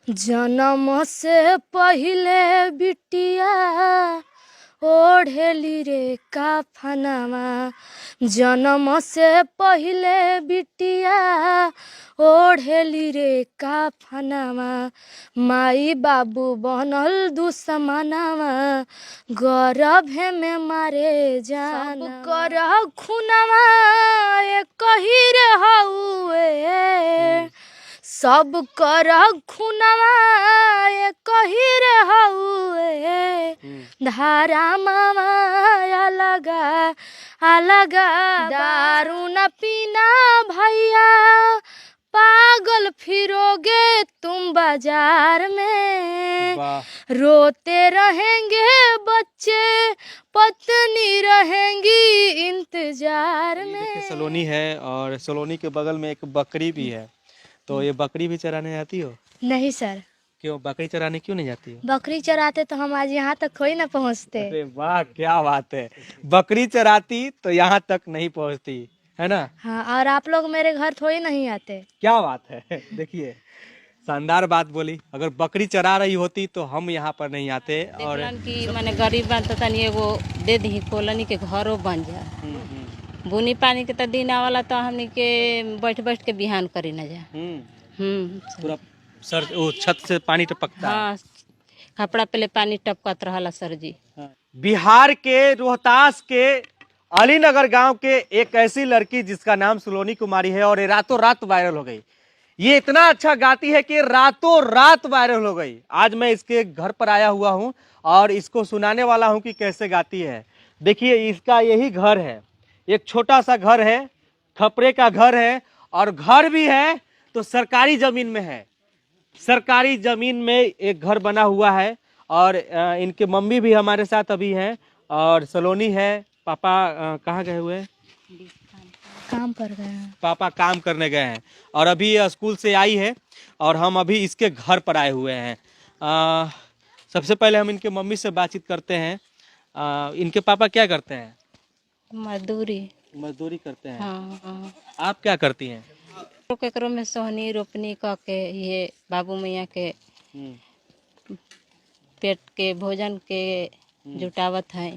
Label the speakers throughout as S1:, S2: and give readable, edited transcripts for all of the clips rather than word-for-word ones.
S1: जन्म से पहिले बिटिया ओढ़ेली रे काफनवा। जन्म से पहिले बिटिया ओढ़ेली रे काफनवा। माई बाबू बनल दुश्मनवा, गर्भे में मारे जान। सब कर खुनवा कही रे हउए, सब कर खुनवा कही रे हउए। धारा मामा अलगा अलगा, दारू न पीना भैया, पागल फिरोगे तुम बाजार में। रोते रहेंगे बच्चे, पत्नी रहेंगी इंतजार में।
S2: सलोनी है और सलोनी के बगल में एक बकरी भी है, तो ये बकरी भी चराने जाती हो?
S1: नहीं सर।
S2: क्यों बकरी चराने क्यों नहीं जाती हो?
S1: बकरी चराते तो हम आज यहाँ तक थोड़ी ना पहुँचते।
S2: अरे वाह क्या बात है, बकरी चराती तो यहाँ तक नहीं पहुँचती है ना।
S1: हाँ, और आप लोग मेरे घर थोड़ी नहीं आते।
S2: क्या बात है देखिए शानदार बात बोली, अगर बकरी चरा रही होती तो हम यहाँ पर नहीं आते। और
S3: कि माने गरीब बन तो तनी एगो दे दी कोलनी के घरों बन जा। बुनी पानी के तो दिन आवला तो हमनी के बैठ बैठ के बिहान करी न जा।
S2: पूरा सर वो छत से पानी टपकता है।
S3: हाँ, कपड़ा पहले पानी टपकत रहला सर जी।
S2: बिहार के रोहतास के अलीनगर गांव के एक ऐसी लड़की जिसका नाम सलोनी कुमारी है और ये रातों रात वायरल हो गई। ये इतना अच्छा गाती है कि रातों रात वायरल हो गई। आज मैं इसके घर पर आया हुआ हूं और इसको सुनाने वाला हूं कि कैसे गाती है। देखिए इसका यही घर है, एक छोटा सा घर है, खपरे का घर है, और घर भी है तो सरकारी जमीन में है। सरकारी जमीन में एक घर बना हुआ है और इनके मम्मी भी हमारे साथ अभी हैं और सलोनी है। पापा कहाँ गए हुए हैं?
S1: काम पर गए हैं।
S2: पापा काम करने गए हैं और अभी स्कूल से आई है और हम अभी इसके घर पर आए हुए हैं। सबसे पहले हम इनके मम्मी से बातचीत करते हैं। इनके पापा क्या करते हैं?
S3: मजदूरी।
S2: मजदूरी करते हैं।
S3: हाँ, हाँ।
S2: आप क्या करती हैं?
S3: केकरो में सोहनी रोपनी क के ये बाबू मैया के पेट के भोजन के जुटावत है।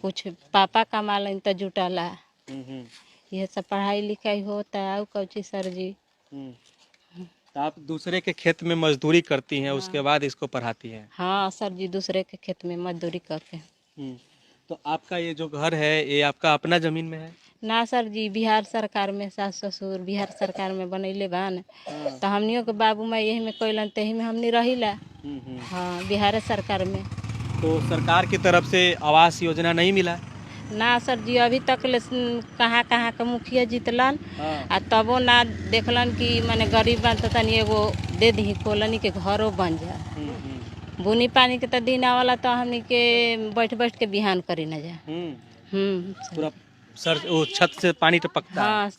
S3: कुछ पापा कमालन तो जुटाला। यह सब पढ़ाई लिखाई होता है। और कौची सर जी।
S2: तो आप दूसरे के खेत में मजदूरी करती हैं, उसके बाद इसको पढ़ाती हैं?
S3: हाँ सर जी, दूसरे के खेत में मजदूरी करके।
S2: तो आपका ये जो घर है ये आपका अपना जमीन में है?
S3: ना सर जी, बिहार सरकार में सास ससुर बिहार सरकार में बनैले बान। तो हमनियों के बाबू माई यही में कोइलन तही में हमनी रहिला। हाँ, बिहार सरकार में।
S2: तो सरकार की तरफ से आवास योजना नहीं मिला?
S3: ना सर जी, अभी तक ले कहाँ कहाँ के मुखिया जीतलन आ तबो ना देखलन कि माने गरीब बन तो तनी एगो दे दी कोलनी के घरों बन जा। बुनी पानी के तो दिन आवला तो हमनी के बैठ बैठ के बिहान करी न जा।
S2: पूरा सर वो छत से पानी टपकता है।
S3: हाँ,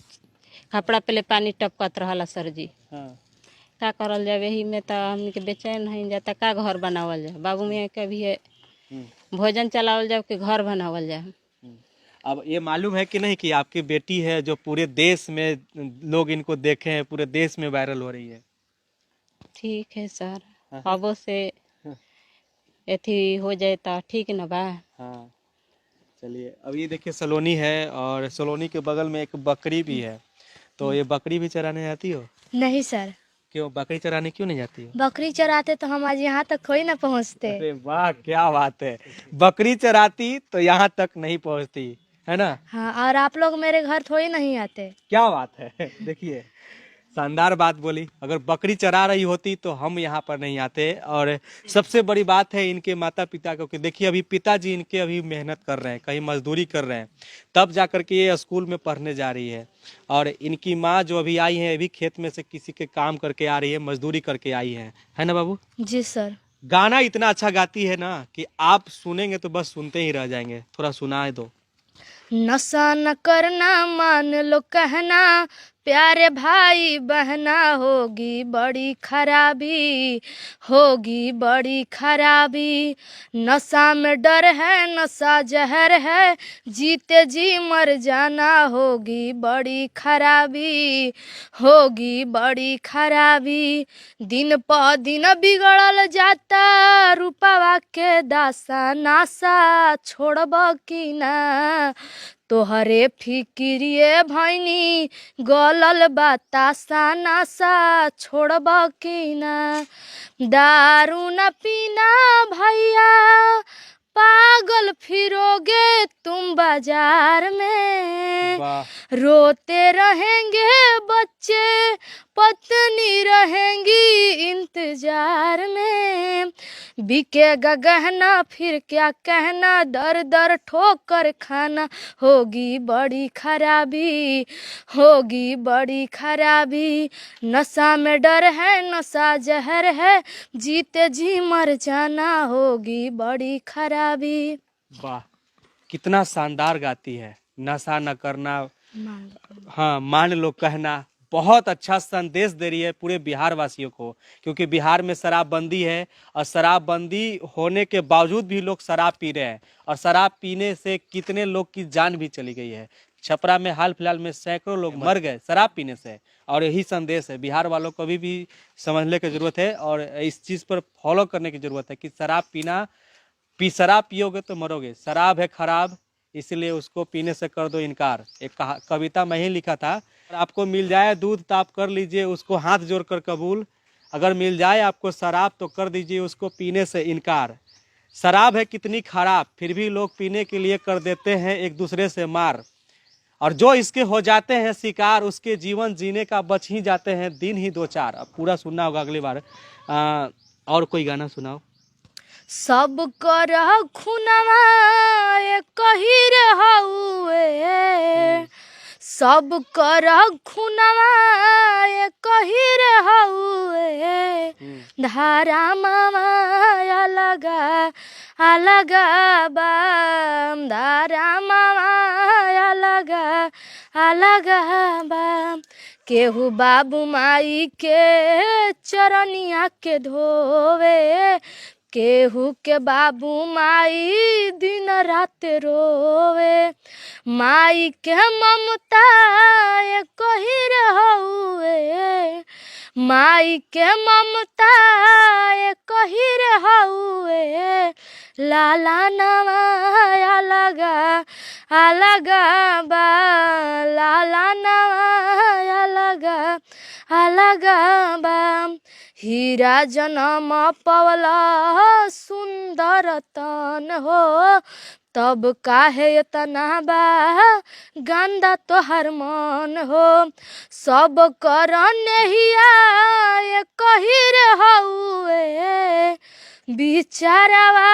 S3: कपड़ा पहले पानी टपकत रहला सर जी। का करल जाए, यही में तो हमनी के बेचैन नहीं जाता। का घर बनावल जाए, बाबू मियाँ के भी है भोजन चलावल जाए कि घर बनावल जाए।
S2: अब ये मालूम है कि नहीं कि आपकी बेटी है जो पूरे देश में लोग इनको देखे हैं, पूरे देश में वायरल हो रही है?
S3: ठीक है सर, अब से एथी हो जाए तो ठीक न बा।
S2: हाँ चलिए, अब ये देखिए सलोनी है और सलोनी के बगल में एक बकरी भी है, तो ये बकरी भी चराने जाती हो?
S1: नहीं सर।
S2: क्यों बकरी चराने क्यों नहीं जाती हो?
S1: बकरी चराते तो हम आज यहाँ तक थोड़ी ना पहुँचते।
S2: अरे वाह क्या बात है, बकरी चराती तो यहाँ तक नहीं पहुँचती है ना।
S1: हाँ, और आप लोग मेरे घर थोड़ी नहीं आते।
S2: क्या बात है देखिए शानदार बात बोली, अगर बकरी चरा रही होती तो हम यहाँ पर नहीं आते। और सबसे बड़ी बात है इनके माता पिता को कि देखिए अभी पिताजी इनके अभी मेहनत कर रहे हैं, कहीं मजदूरी कर रहे हैं, तब जा कर के ये स्कूल में पढ़ने जा रही है। और इनकी माँ जो अभी आई है अभी खेत में से किसी के काम करके आ रही है, मजदूरी करके आई है ना बाबू?
S1: जी सर।
S2: गाना इतना अच्छा गाती है ना कि आप सुनेंगे तो बस सुनते ही रह जाएंगे। थोड़ा सुनाए दो।
S1: नशा न करना मान लो कहना, प्यारे भाई बहना होगी बड़ी खराबी, होगी बड़ी खराबी। नशा में डर है, नशा जहर है, जीते जी मर जाना, होगी बड़ी खराबी, होगी बड़ी खराबी। दिन प दिन बिगड़ल जाता रूपवा के दासा, नासा छोड़ब की ना, तोहरे फिक्रिए भैनी गलल बतासा, नासा छोड़ब की ना। दारू न पीना भैया, पागल फिरोगे तुम बाजार में,
S2: वाह
S1: रोते रहेंगे बच्चे, पत्नी रहेंगी इंतजार में। बिकेगा गहना फिर क्या कहना, दर दर ठोकर खाना, होगी बड़ी खराबी, होगी बड़ी खराबी। नशा में डर है, नशा जहर है, जीते जी मर जाना, होगी बड़ी खराबी।
S2: वाह, कितना शानदार गाती है। नशा न करना, हाँ मान लो कहना, बहुत अच्छा संदेश दे रही है पूरे बिहार वासियों को, क्योंकि बिहार में शराबबंदी है और शराबबंदी होने के बावजूद भी लोग शराब पी रहे हैं और शराब पीने से कितने लोग की जान भी चली गई है। छपरा में हाल फिलहाल में सैकड़ों लोग मर गए शराब पीने से, और यही संदेश है बिहार वालों को भी समझने की जरूरत है और इस चीज़ पर फॉलो करने की जरूरत है कि शराब पीना, शराब पियोगे तो मरोगे, शराब है खराब, इसलिए उसको पीने से कर दो इनकार। एक कविता में ही लिखा था, आपको मिल जाए दूध तो आप कर लीजिए उसको हाथ जोड़कर कबूल, अगर मिल जाए आपको शराब तो कर दीजिए उसको पीने से इनकार। शराब है कितनी खराब, फिर भी लोग पीने के लिए कर देते हैं एक दूसरे से मार, और जो इसके हो जाते हैं शिकार, उसके जीवन जीने का बच ही जाते हैं दिन ही दो चार। अब पूरा सुनना होगा अगली बार। और कोई गाना सुनाओ।
S1: सब कर खुनवा कही रे हउए, सब कर खुनवा कही रे हउए, धारा मामा लगा अलगा बाम, धारा मामा लगा अलगा बाम। केहू बाबू माई के चरनिया के धोवे, केहू के बाबू माई दिन रात रोवे, माई के ममता कही रे हउए, माई के ममता कही रे हउए, लाला नवा अलगा अलगा बा, लाला नवा अलगा अलगा बा। हीरा जनम पवला सुंदर तन हो, तब काहे इतना बा गंदा तोहर मन हो। सब कर नहिया कही रे हउए, बिचारवा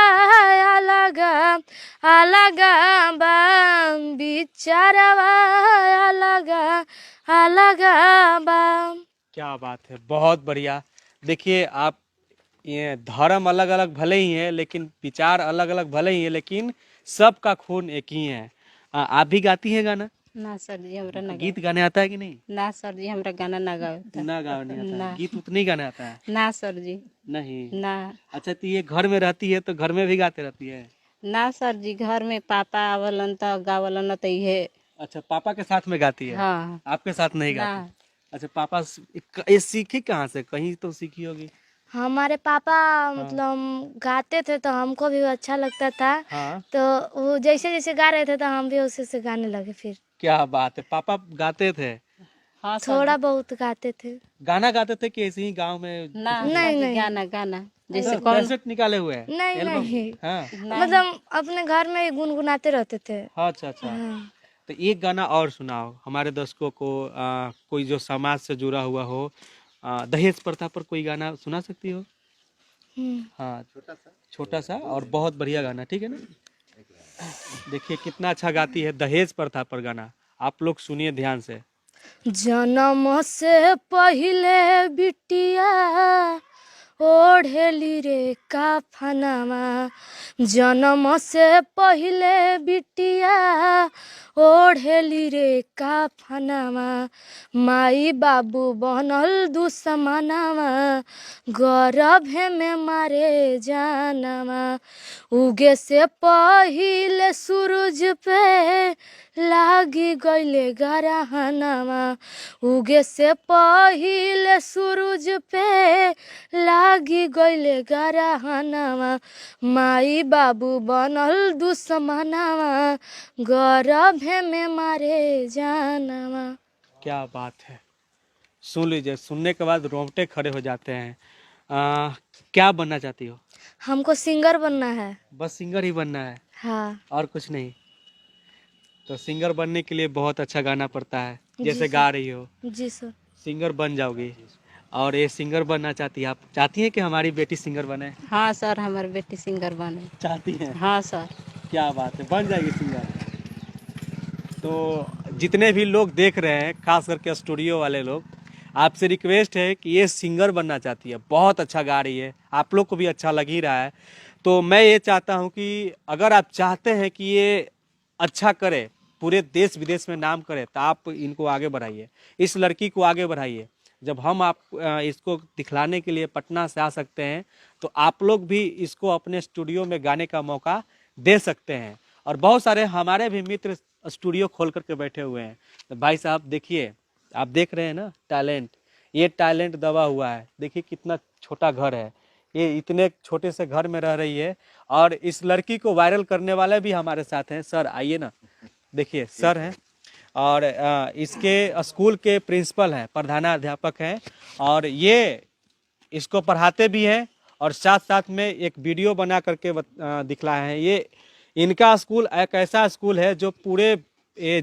S1: अलगा अलगा बा, बिचारवा अलगा अलगा बा।
S2: क्या बात है, बहुत बढ़िया। देखिए आप, ये धर्म अलग अलग भले ही है लेकिन विचार अलग अलग भले ही है, लेकिन सबका खून एक ही है। आप भी गाती हैं गाना?
S3: ना सर जी हमरा ना
S2: गीत गाने आता है कि नहीं?
S3: ना सर जी हमरा गाना ना गावे
S2: ना गाने आता है,
S3: ना।
S2: गीत उतनी गाने आता है?
S3: ना सर जी
S2: नहीं।
S3: ना।
S2: अच्छा, तो ये घर में रहती है तो घर में भी गाते रहती है?
S3: ना सर जी घर में पापा आवलन तो गावलन तो ये।
S2: अच्छा, पापा के साथ में गाती है?
S3: हाँ।
S2: आपके साथ नहीं
S3: ना।
S2: गाती? अच्छा, पापा ये सीखी कहाँ से? कहीं तो सीखी होगी।
S1: हमारे पापा मतलब गाते थे तो हमको भी अच्छा लगता था,
S2: हाँ।
S1: तो वो जैसे जैसे गा रहे थे तो हम भी उसी से गाने लगे। फिर
S2: क्या बात है, पापा गाते थे?
S3: हाँ सर
S1: थोड़ा बहुत गाते थे।
S2: गाना गाते थे कि ऐसे ही गांव में?
S3: ना
S1: नहीं,
S3: सर जी,
S1: नहीं।
S3: गाना गाना जैसे
S2: तो
S3: कौन।
S2: कैसेट निकाले हुए हैं?
S1: नहीं
S2: एल्बम?
S1: नहीं,
S2: हाँ।
S1: मतलब अपने घर में ही गुनगुनाते रहते थे।
S2: अच्छा अच्छा।
S1: हाँ।
S2: तो एक गाना और सुनाओ हमारे दर्शकों को, कोई जो समाज से जुड़ा हुआ हो। दहेज प्रथा पर कोई गाना सुना सकती हो? हाँ, छोटा सा और बहुत बढ़िया गाना, ठीक है ना? देखिए कितना अच्छा गाती है दहेज प्रथा पर गाना, आप लोग सुनिए ध्यान से।
S1: जन्म से पहिले बिटिया ओढ़ेली रे काफनवा, जन्म से पहिले बिटिया ओढ़ेली रे काफनावा माई बाबू बनल दुश्मनावा गर्भे में मारे जानवा उगे से पहिले सूरज पे लागी गईले गरहनावा उगे से पहिले सूरज पे लागी गईले गरहनावा माई बाबू बनल दुश्मनावा गर्भे में मारे जानवा।
S2: क्या बात है, सुन लीजिए, सुनने के बाद रोंगटे खड़े हो जाते हैं। क्या बनना चाहती हो?
S1: हमको सिंगर बनना है।
S2: बस सिंगर ही बनना है
S1: हाँ
S2: और कुछ नहीं? तो सिंगर बनने के लिए बहुत अच्छा गाना पड़ता है, जैसे
S1: जी
S2: गा रही हो,
S1: जी सर।
S2: सिंगर बन जाओगी। और ये सिंगर बनना चाहती है, आप चाहती हैं कि हमारी बेटी सिंगर बने?
S3: हाँ सर, हमारी बेटी सिंगर बने।
S2: चाहती हैं?
S3: हाँ सर।
S2: क्या बात है, बन जाएगी सिंगर। तो जितने भी लोग देख रहे हैं, खास करके स्टूडियो वाले लोग, आपसे रिक्वेस्ट है कि ये सिंगर बनना चाहती है, बहुत अच्छा गा रही है, आप लोग को भी अच्छा लग ही रहा है। तो मैं ये चाहता हूँ कि अगर आप चाहते हैं कि ये अच्छा करे, पूरे देश विदेश में नाम करे, तो आप इनको आगे बढ़ाइए, इस लड़की को आगे बढ़ाइए। जब हम आप इसको दिखलाने के लिए पटना से आ सकते हैं, तो आप लोग भी इसको अपने स्टूडियो में गाने का मौका दे सकते हैं। और बहुत सारे हमारे भी मित्र स्टूडियो खोल करके बैठे हुए हैं। तो भाई साहब देखिए, आप देख रहे हैं ना टैलेंट, ये टैलेंट दबा हुआ है। देखिए कितना छोटा घर है, ये इतने छोटे से घर में रह रही है, और इस लड़की को वायरल करने वाले भी हमारे साथ हैं। सर आइए ना, देखिए सर हैं, और इसके स्कूल के प्रिंसिपल हैं, प्रधानाध्यापक हैं, और ये इसको पढ़ाते भी हैं, और साथ साथ में एक वीडियो बना करके दिखलाए हैं। ये इनका स्कूल एक ऐसा स्कूल है जो पूरे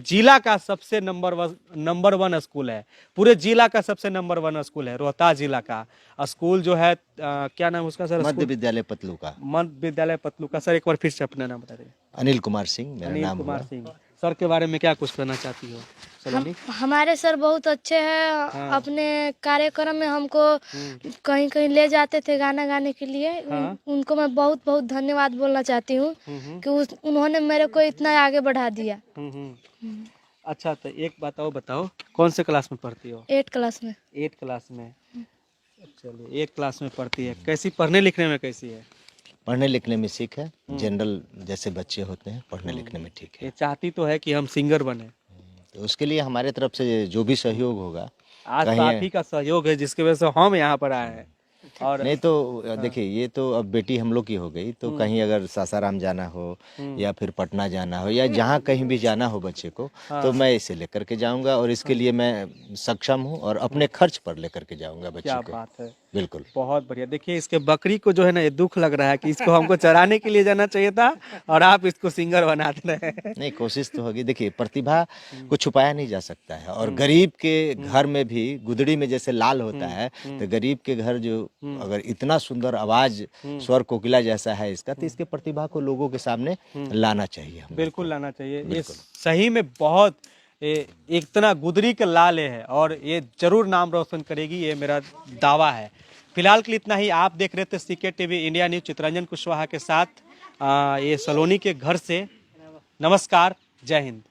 S2: जिला का सबसे नंबर वन स्कूल है, पूरे जिला का सबसे नंबर वन स्कूल है। रोहतास जिला का स्कूल जो है, क्या नाम उसका सर?
S4: मध्य विद्यालय पतलू का।
S2: मध्य विद्यालय पतलू का। सर एक बार फिर से अपना नाम बता दें।
S4: अनिल कुमार सिंह मेरा
S2: अनिल
S4: नाम
S2: कुमार
S4: हुआ।
S2: सिंह। सर के बारे में क्या कुछ कहना चाहती हो सलोनी?
S1: हमारे सर बहुत अच्छे हैं।
S2: हाँ।
S1: अपने कार्यक्रम में हमको कहीं कहीं ले जाते थे गाना गाने के लिए।
S2: हाँ।
S1: उनको मैं बहुत बहुत धन्यवाद बोलना चाहती हूँ कि उन्होंने मेरे को इतना आगे बढ़ा दिया।
S2: अच्छा, तो एक बताओ कौन से क्लास में पढ़ती हो?
S1: 8 क्लास में।
S2: 8 क्लास में। चलिए, 8 क्लास में पढ़ती है। कैसी पढ़ने लिखने में कैसी है?
S4: पढ़ने लिखने में सीख है, जनरल जैसे बच्चे होते हैं, पढ़ने लिखने में ठीक है।
S2: ये चाहती तो है कि हम सिंगर बने,
S4: तो उसके लिए हमारे तरफ से जो भी सहयोग होगा।
S2: आज तो आप ही का सहयोग है जिसकी वजह से हम यहाँ पर आए हैं। और
S4: नहीं तो देखिए, ये तो अब बेटी हम लोग की हो गई, तो कहीं अगर सासाराम जाना हो या फिर पटना जाना हो या जहाँ कहीं भी जाना हो बच्चे को, तो मैं इसे लेकर के जाऊंगा, और इसके लिए मैं सक्षम हूँ, और अपने खर्च पर लेकर के जाऊंगा बच्चे
S2: क्या
S4: को।
S2: बात है,
S4: बिल्कुल।
S2: बहुत बढ़िया। देखिए इसके बकरी को जो है ना, ये दुख लग रहा है कि इसको हमको चराने के लिए जाना चाहिए था, और आप इसको सिंगर बना दे रहे हैं।
S4: नहीं, कोशिश तो होगी। देखिए, प्रतिभा को छुपाया नहीं जा सकता है, और गरीब के घर में भी गुदड़ी में जैसे लाल होता है, तो गरीब के घर जो अगर इतना सुंदर आवाज स्वर कोकिला जैसा है इसका, तो इसके प्रतिभा को लोगों के सामने लाना चाहिए।
S2: बिल्कुल लाना चाहिए। ये सही में बहुत इतना गुदरी के लाल है, और ये जरूर नाम रोशन करेगी, ये मेरा दावा है। फिलहाल के लिए इतना ही। आप देख रहे थे CK TV India news, Chitranjan Kushwaha के साथ ये सलोनी के घर से। नमस्कार, जय हिंद।